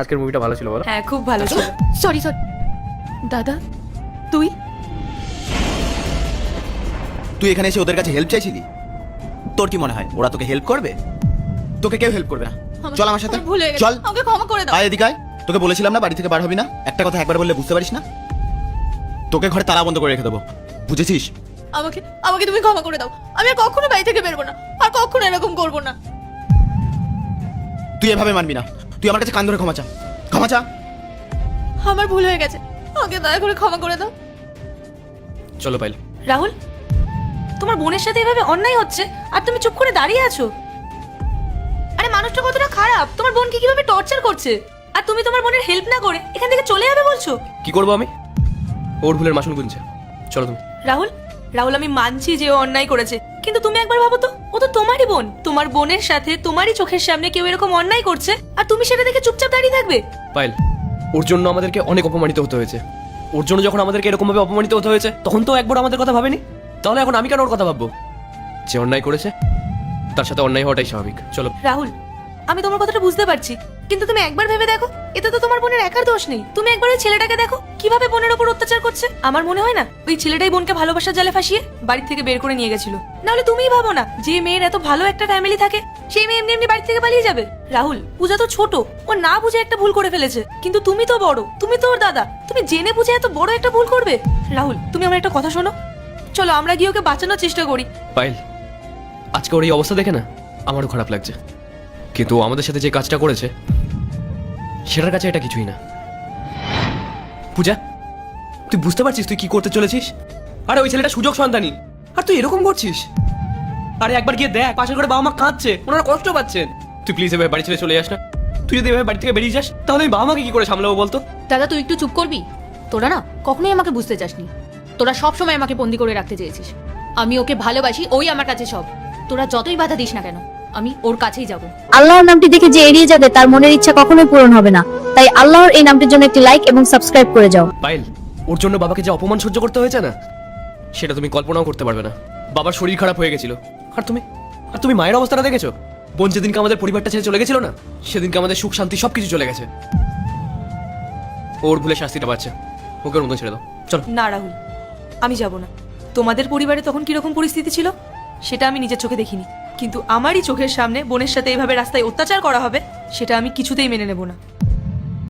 আজকের মুভিটা ভালো ছিল বলো? হ্যাঁ খুব ভালো ছিল। সরি সরি দাদা, তুই তুই এখানে এসে ওদের কাছে হেল্প চাইছিলি? তোর কি মনে হয় ওরা তোকে হেল্প করবে? তোকে কেউ হেল্প করবে না। চল আমার সাথে, ভুলে গেছি, চল। আমাকে ক্ষমা করে দাও। আয় এদিকে আয়। তোকে বলেছিলাম না বাড়ি থেকে বার হবি না? একটা কথা একবার বললে বুঝতে পারিস না? তোকে ঘরে তালা বন্ধ করে রেখে দেবো, বুঝেছিস? আমাকে আমাকে তুমি ক্ষমা করে দাও। আমি আর কখনো বাড়ি থেকে বেরবো না, আর কখনো এরকম করবো না। তুই এভাবে মানবি না। তুই আমার কাছে কান ধরে ক্ষমা চা, ক্ষমা চা। আমার ভুল হয়ে গেছে, আমাকে দয়া করে ক্ষমা করে দাও। চলো পাইল। রাহুল, তোমার বোনের সাথে এভাবে অন্যায় হচ্ছে আর তুমি চুপ করে দাঁড়িয়ে আছো। আরে মানুষটা কতটা খারাপ, তোমার বোনকে কিভাবে টর্চার করছে, আর তুমি তোমার বোনের হেল্প না করে এখান থেকে চলে যাবে বলছো? কি করবো আমি? ওর ভুলের মাসুল গুনছে। চলো তুমি। রাহুল, রাহুল আমি মানছি যে ও অন্যায় করেছে, কিন্তু তুমি একবার ভাবো তো, ও তো তোমারই বোন। তোমার বোনের সাথে তোমারই চোখের সামনে কেউ এরকম অন্যায় করছে আর তুমি সেটা দেখে চুপচাপ দাঁড়িয়ে থাকবে? পাইল, ওর জন্য আমাদেরকে অনেক অপমানিত হতে হয়েছে। ওর জন্য যখন আমাদেরকে এরকম ভাবে অপমানিত হতে হয়েছে তখন তো একবার আমাদের কথা ভাবেনি। তাহলে এখন আমি কেন ওর কথা ভাববো? যে অন্যায় করেছে তার সাথে অন্যায় হওয়াটাই স্বাভাবিক। চলো। রাহুল, আমি তোমার কথাটা বুঝতে পারছি, কিন্তু তুমি একবার ভেবে দেখো, এতে তো তোমার বোনের একার দোষ নেই। তুমি একবার ওই ছেলেটাকে দেখো কিভাবে বোনের উপর অত্যাচার করছে। আমার মনে হয় না ওই ছেলেটাই বোনকে ভালোবাসার জালে ফাঁসিয়ে বাড়ি থেকে বের করে নিয়ে গেছিল। নাহলে তুমিই ভাবো না, যে মেয়ের এত ভালো একটা ফ্যামিলি থাকে সেই মেয়ে এমনি এমনি বাড়ি থেকে পালিয়ে যাবে? রাহুল, পূজা তো ছোট, ও না বুঝে একটা ভুল করে ফেলেছে, কিন্তু তুমি তো বড়, তুমি তো ওর দাদা, তুমি জেনে বুঝে এত বড় একটা ভুল করবে? রাহুল, তুমি আমার একটা কথা শোনো, চলো আমরা গিয়ে ওকে বাঁচানোর চেষ্টা করি। পাইল, আজকে ওর এই অবস্থা দেখে না আমারও খারাপ লাগছে, কিন্তু ও আমাদের সাথে যে কাজটা করেছে সেটার কাছে এটা কিছুই না। পূজা, তুই বুঝতে পারছিস তুই কি করতে চলেছিস? আরে ওই ছেলেটা সুযোগ সন্তানী, আর তুই এরকম করছিস? আরে একবার গিয়ে দেখ, পাশের ঘরে বাবা মা কাঁদছে, ওনারা কষ্ট পাচ্ছেন। তুই প্লিজ এভাবে বাড়ি ছেড়ে চলে যাস না। তুই যদি এভাবে বাড়ি থেকে বেরিয়ে যাস তাহলে আমি বাবা মাকে কি করে সামলাবো বলতো? দাদা তুই একটু চুপ করবি? তোরা না কখনোই আমাকে বুঝতে চাসনি। তোরা সব সময় আমাকে বন্দি করে রাখতে চেয়েছিস। আমি ওকে ভালোবাসি, ওই আমার কাছে সব। তোরা যতই বাধা দিস না কেন, আমি ওর কাছেই যাব। আল্লাহর নামটি দেখে যে এড়িয়ে যাবে তার মনের ইচ্ছা কখনোই পূরণ হবে না। তাই আল্লাহর এই নামটির জন্য একটি লাইক এবং সাবস্ক্রাইব করে যাও। পাইল, ওর জন্য বাবাকে যে অপমান সহ্য করতে হয়েছে না সেটা তুমি কল্পনাও করতে পারবে না। বাবার শরীর খারাপ হয়ে গেছিল, আর তুমি মায়ের অবস্থাটা দেখেছো? বোন যেদিনকে আমাদের পরিবারটা ছেড়ে চলে গেছিল না, সেদিনকে আমাদের সুখ শান্তি সবকিছু চলে গেছে। ওর ভুলে শাস্তিটা পাচ্ছে, ওকে ওর মতন ছেড়ে দাও। চলো। না রাহুল, আমি যাব না। তোমাদের পরিবারে তখন কিরকম পরিস্থিতি ছিল সেটা আমি নিজের চোখে দেখিনি, কিন্তু আমারই চোখের সামনে বোনের সাথে এইভাবে রাস্তায় অত্যাচার করা হবে সেটা আমি কিছুতেই মেনে নেব না।